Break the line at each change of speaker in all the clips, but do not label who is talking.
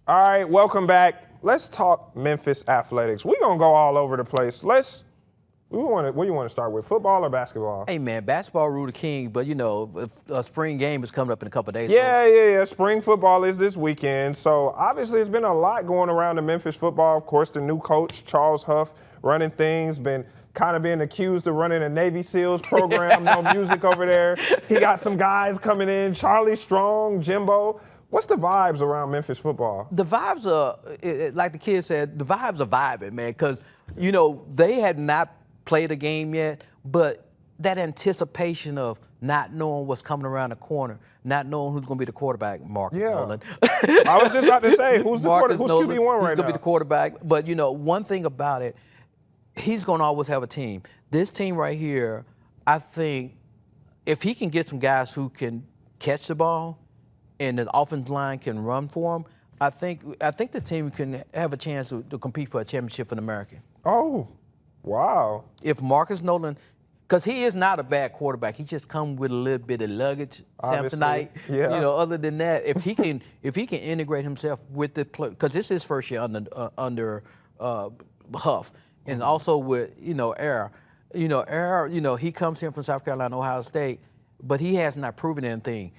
All right, welcome back. Let's talk Memphis athletics. We're going to go all over the place. What do you want to start with, football or basketball?
Hey, man, basketball rule the king, but, a spring game is coming up in a couple of days.
Yeah. Spring football is this weekend. So, obviously, it's been a lot going around the Memphis football. Of course, the new coach, Charles Huff, running things, been kind of being accused of running a Navy SEALs program, no music over there. He got some guys coming in, Charlie Strong, Jimbo. What's the vibes around Memphis football?
The vibes are, like the kid said, the vibes are vibing, man, because, they had not played a game yet, but that anticipation of not knowing what's coming around the corner, not knowing who's going to be the quarterback, Marcus Nolan.
I was just about to say, who's
QB1 right
now?
He's going to be the quarterback. But, one thing about it, he's going to always have a team. This team right here, I think, if he can get some guys who can catch the ball and the offensive line can run for him, I think this team can have a chance to compete for a championship for the American.
Oh, wow.
If Marcus Nolan, because he is not a bad quarterback, he just comes with a little bit of luggage tonight.
Yeah.
Other than that, if he can integrate himself with the play, because this is his first year under Huff, and also with Air. Air, he comes in from South Carolina, Ohio State, but he has not proven anything.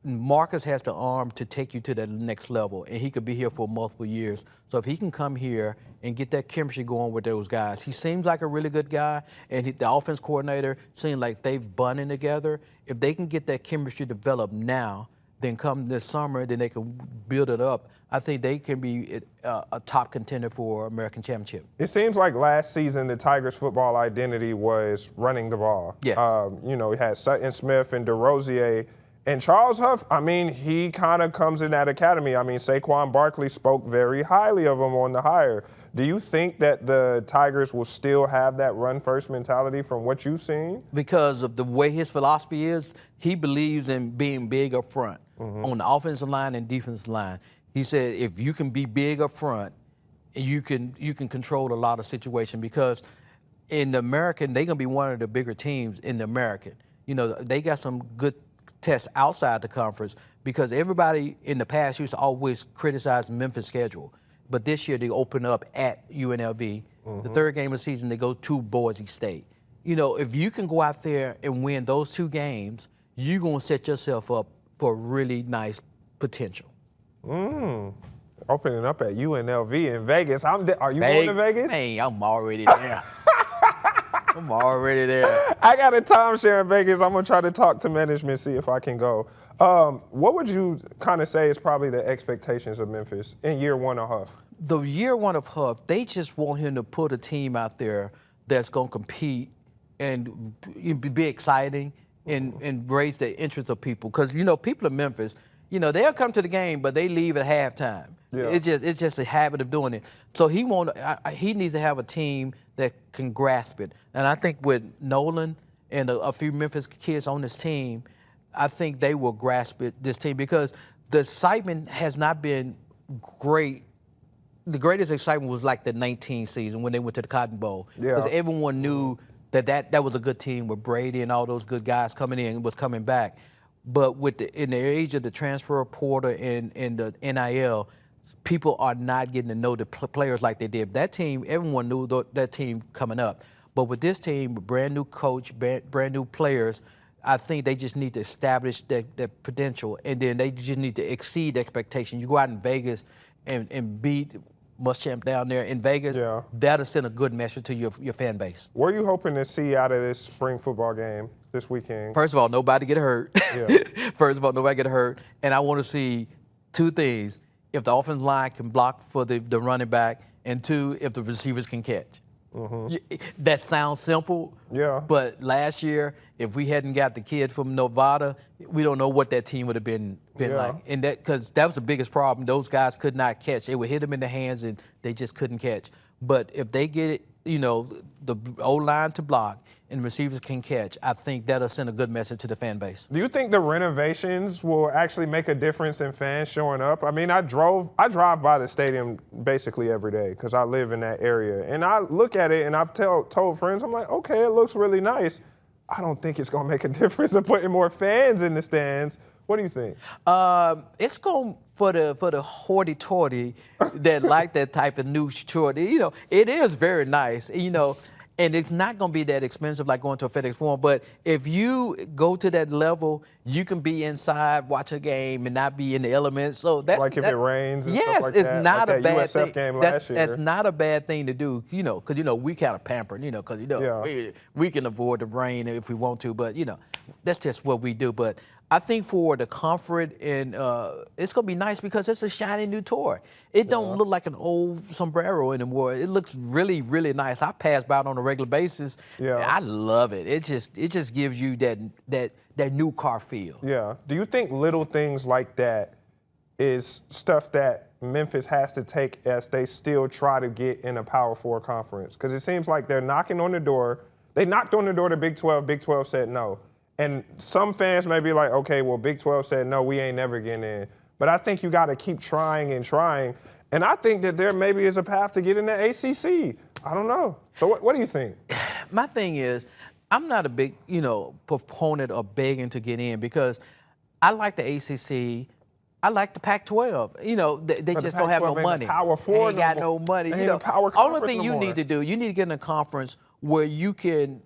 Marcus has the arm to take you to that next level, and he could be here for multiple years. So if he can come here and get that chemistry going with those guys, he seems like a really good guy, and the offense coordinator seems like they've bonded together. If they can get that chemistry developed now, then come this summer, then they can build it up. I think they can be a top contender for American championship.
It seems like last season the Tigers' football identity was running the ball.
Yes.
He had Sutton Smith and DeRozier. And Charles Huff, he kind of comes in that academy. Saquon Barkley spoke very highly of him on the hire. Do you think that the Tigers will still have that run-first mentality from what you've seen?
Because of the way his philosophy is, he believes in being big up front on the offensive line and defensive line. He said if you can be big up front, you can control a lot of situations, because in the American, they're going to be one of the bigger teams in the American. They got some good tests outside the conference, because everybody in the past used to always criticize Memphis' schedule. But this year they open up at UNLV. The third game of the season, they go to Boise State. If you can go out there and win those two games, you're going to set yourself up for really nice potential.
Opening up at UNLV in Vegas. Are you going to Vegas?
Hey, I'm already there. I'm already there.
I got a timeshare in Vegas. I'm going to try to talk to management, see if I can go. What would you kind of say is probably the expectations of Memphis in year one of Huff?
The year one of Huff, they just want him to put a team out there that's going to compete and be exciting and raise the interest of people. Because, people in Memphis, they'll come to the game, but they leave at halftime. Yeah. It's just a habit of doing it. So he needs to have a team that can grasp it. And I think with Nolan and a few Memphis kids on this team, I think they will grasp this team, because the excitement has not been great. The greatest excitement was like the 19 season when they went to the Cotton Bowl. Because everyone knew that was a good team with Brady and all those good guys coming in and was coming back. But in the age of the transfer portal and the NIL, people are not getting to know the players like they did. That team, everyone knew that team coming up. But with this team, brand new coach, brand new players, I think they just need to establish that potential, and then they just need to exceed expectations. You go out in Vegas and beat Muschamp down there in Vegas, that'll send a good message to your fan base.
What are you hoping to see out of this spring football game this weekend?
First of all, nobody get hurt. First of all, nobody get hurt. And I want to see two things: if the offensive line can block for the running back, and two, if the receivers can catch. That sounds simple, but last year, if we hadn't got the kid from Nevada, we don't know what that team would have been like. And because that was the biggest problem. Those guys could not catch. It would hit them in the hands, and they just couldn't catch. But if they get it, the O-line to block and receivers can catch, I think that'll send a good message to the fan base.
Do you think the renovations will actually make a difference in fans showing up? I drive by the stadium basically every day because I live in that area. And I look at it and I've told friends, I'm like, okay, it looks really nice. I don't think it's going to make a difference in putting more fans in the stands What do you think?
It's going for the hoity-toity that like that type of new short. You know, it is very nice. You know, and it's not going to be that expensive like going to a FedEx Forum. But if you go to that level, you can be inside, watch a game, and not be in the elements. So that's
like if it rains and
yes,
stuff like
it's
that.
not
like
a
that
bad
USF
thing.
game last year.
That's not a bad thing to do, you know, because, you know, we kind of pampered, you know, because, you know, we can avoid the rain if we want to. But, you know, that's just what we do. But I think for the comfort and it's going to be nice because it's a shiny new toy. It don't look like an old sombrero anymore. It looks really, really nice. I pass by it on a regular basis.
Yeah.
I love it. It just gives you that new car feel.
Yeah. Do you think little things like that is stuff that Memphis has to take as they still try to get in a Power 4 conference? Because it seems like they're knocking on the door. They knocked on the door to Big 12. Big 12 said no. And some fans may be like, okay, well, Big 12 said, no, we ain't never getting in. But I think you got to keep trying and trying. And I think that there maybe is a path to get in the ACC. I don't know. So what do you think?
My thing is, I'm not a big, you know, proponent of begging to get in because I like the ACC. I like the Pac-12. You know, they just don't have no money.
Power 4
they ain't got no money. You know, only thing you need to do, you need to get in a conference where you can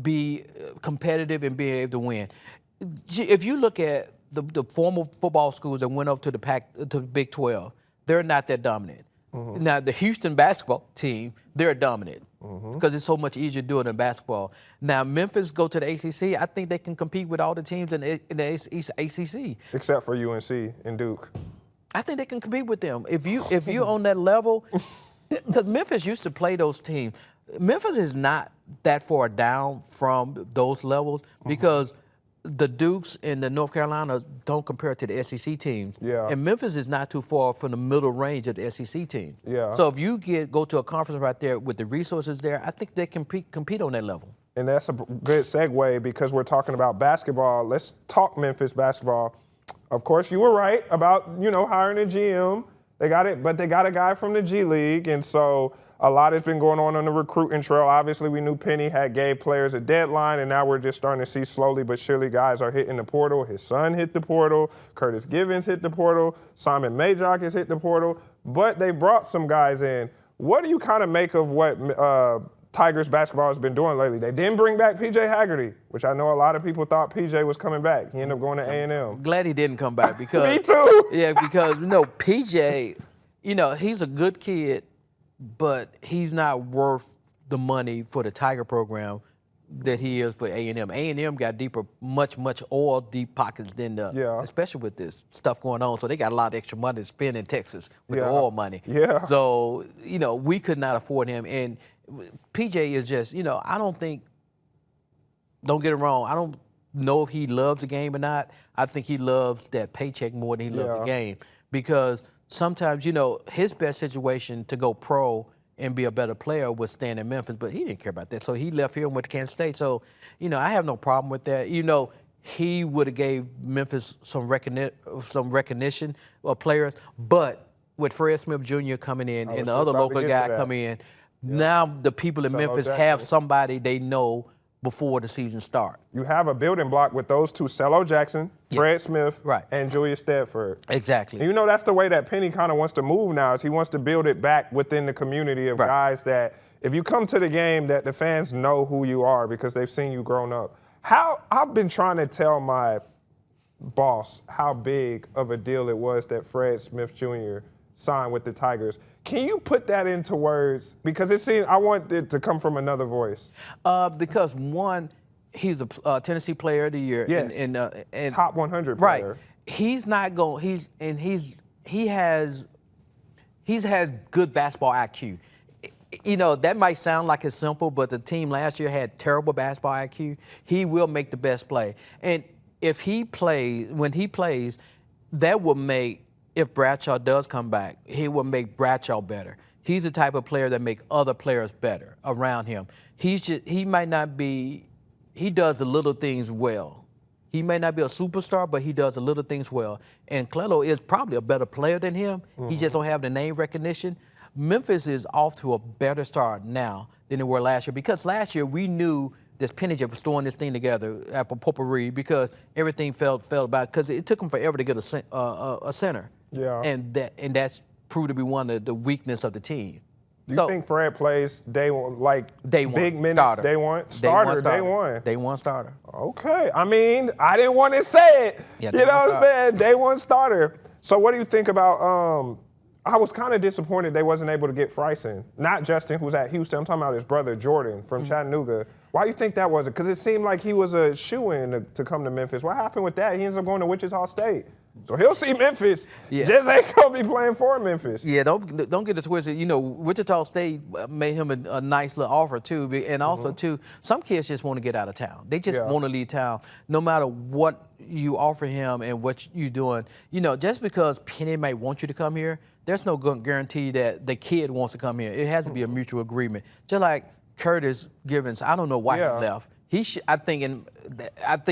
be competitive and be able to win. If you look at the former football schools that went up to the Big 12, they're not that dominant. Now, the Houston basketball team, they're dominant because it's so much easier to do it in basketball. Now, Memphis go to the ACC. I think they can compete with all the teams in the ACC.
Except for UNC and Duke.
I think they can compete with them. If you're on that level, because Memphis used to play those teams. Memphis is not that far down from those levels because the Dukes and the North Carolina don't compare to the SEC teams.
Yeah.
And Memphis is not too far from the middle range of the SEC team.
Yeah.
So if you go to a conference right there with the resources there, I think they can compete on that level.
And that's a good segue because we're talking about basketball. Let's talk Memphis basketball. Of course, you were right about, you know, hiring a GM. They got it, but they got a guy from the G League, and so a lot has been going on the recruiting trail. Obviously, we knew Penny gave players a deadline, and now we're just starting to see slowly but surely guys are hitting the portal. His son hit the portal. Curtis Givens hit the portal. Simon Majock has hit the portal. But they brought some guys in. What do you kind of make of what Tigers basketball has been doing lately? They didn't bring back P.J. Haggerty, which I know a lot of people thought P.J. was coming back. He ended up going to A&M.
Glad he didn't come back because
Me too.
Yeah, because you know P.J. You know he's a good kid, but he's not worth the money for the Tiger program that he is for A&M. A&M got much deep pockets than especially with this stuff going on. So they got a lot of extra money to spend in Texas with the oil money.
Yeah.
So, you know, we could not afford him. And PJ is just, you know, don't get it wrong, I don't know if he loves the game or not. I think he loves that paycheck more than he loves the game. Because sometimes, you know, his best situation to go pro and be a better player was staying in Memphis, but he didn't care about that. So he left here and went to Kansas State. So, you know, I have no problem with that. You know, he would have gave Memphis some recognition of players, but with Fred Smith Jr. coming in and the other local guy coming in, now the people in Memphis have somebody they know before the season starts.
You have a building block with those two, Cello Jackson, Fred Smith, and Julius Stedford.
Exactly.
And you know that's the way that Penny kind of wants to move now, is he wants to build it back within the community of guys that if you come to the game that the fans know who you are because they've seen you grown up. I've been trying to tell my boss how big of a deal it was that Fred Smith Jr. signed with the Tigers. Can you put that into words? Because it seems I want it to come from another voice.
Because one, he's a Tennessee Player of the Year.
Yes.
And
top 100 player.
Right. He's not going. He has good basketball IQ. You know, that might sound like it's simple, but the team last year had terrible basketball IQ. He will make the best play, and if when he plays, that will make. If Bradshaw does come back, he will make Bradshaw better. He's the type of player that make other players better around him. He might not be, he does the little things well. He may not be a superstar, but he does the little things well. And Clello is probably a better player than him. He just don't have the name recognition. Memphis is off to a better start now than they were last year because last year we knew this Penny just was throwing this thing together at potpourri because everything fell about because it took him forever to get a center.
Yeah.
And that's proved to be one of the weakness of the team.
Do you think Fred plays day one, like
day one,
big minutes,
starter.
day one? Starter, day one.
Day one starter.
Okay. I mean, I didn't want to say it.
Yeah,
you know what I'm saying? Day one starter. So what do you think about, I was kind of disappointed they wasn't able to get Fryson. Not Justin, who's at Houston. I'm talking about his brother, Jordan, from Chattanooga. Why do you think that was? Because it seemed like he was a shoo-in to come to Memphis. What happened with that? He ends up going to Wichita State. So he'll see Memphis. Yeah. Just ain't gonna be playing for Memphis.
Yeah, don't get it twisted. You know, Wichita State made him a nice little offer too, and also too, some kids just want to get out of town. They just want to leave town, no matter what you offer him and what you're doing. You know, just because Penny may want you to come here, there's no guarantee that the kid wants to come here. It has to be a mutual agreement. Just like Curtis Givens, I don't know why he left. I think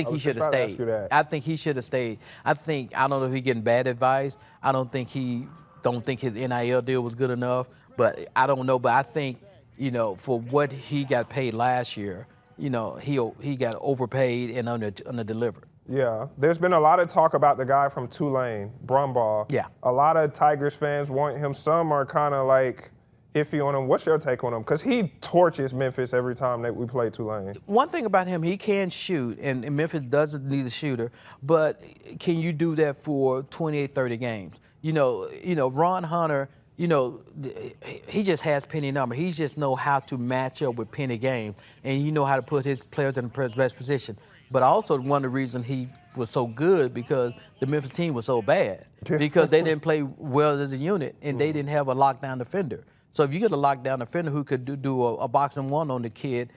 he should have stayed. I think he should have stayed. I don't know if he's getting bad advice. I don't think his NIL deal was good enough. But I don't know. But I think, you know, for what he got paid last year, you know, he got overpaid and under-delivered.
Yeah, there's been a lot of talk about the guy from Tulane, Brumbaugh.
Yeah.
A lot of Tigers fans want him. Some are kind of like iffy on him. What's your take on him? Because he torches Memphis every time that we play Tulane.
One thing about him, he can shoot, and Memphis doesn't need a shooter, but can you do that for 28, 30 games? You know, Ron Hunter, you know, he just has Penny number. He just know how to match up with Penny game, and you know how to put his players in the best position. But also one of the reasons he was so good because the Memphis team was so bad because they didn't play well as a unit, and they didn't have a lockdown defender. So if you get a lockdown defender who could do a boxing one on the kid,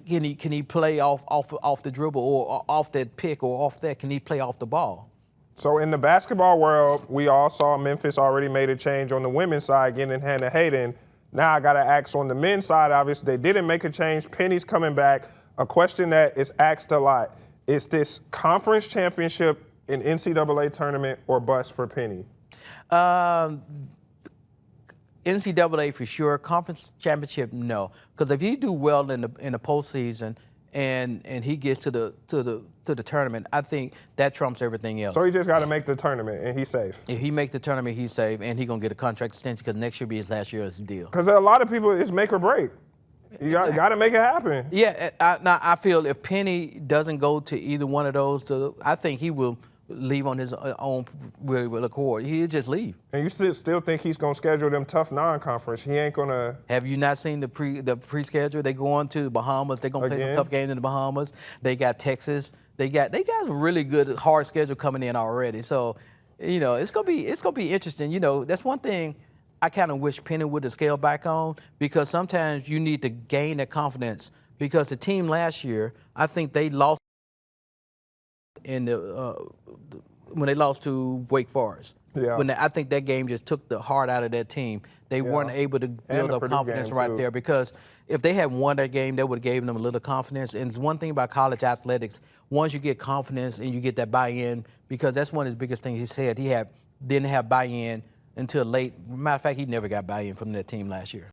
can he play off the dribble or off that pick or off that? Can he play off the ball?
So in the basketball world, we all saw Memphis already made a change on the women's side, getting Hannah Hayden. Now I got to ask on the men's side, obviously they didn't make a change. Penny's coming back. A question that is asked a lot, is this conference championship in NCAA tournament or bust for Penny?
NCAA for sure. Conference championship, no. Because if you do well in the postseason and he gets to the tournament, I think that trumps everything else.
So he just got to make the tournament and he's safe.
If he makes the tournament, he's safe, and he's gonna get a contract extension because next year will be his last year's deal.
Because a lot of people, it's make or break. You got to make it happen.
Yeah, now I feel if Penny doesn't go to either one of those, I think he will leave on his own will accord. He'll just leave.
And you still think he's going to schedule them tough non-conference? He ain't going to...
Have you not seen the pre-schedule? They going to the Bahamas. They're going to play some tough games in the Bahamas. They got Texas. They got a really good, hard schedule coming in already. So, you know, it's gonna be interesting. You know, that's one thing I kind of wish Penny would have scaled back on, because sometimes you need to gain that confidence, because the team last year, I think they lost in when they lost to Wake Forest.
Yeah.
I think that game just took the heart out of that team. They weren't able to build up confidence right there, because if they had won that game, that would have given them a little confidence. And one thing about college athletics, once you get confidence and you get that buy-in, because that's one of his biggest things he said, didn't have buy-in until late. Matter of fact, he never got buy-in from that team last year.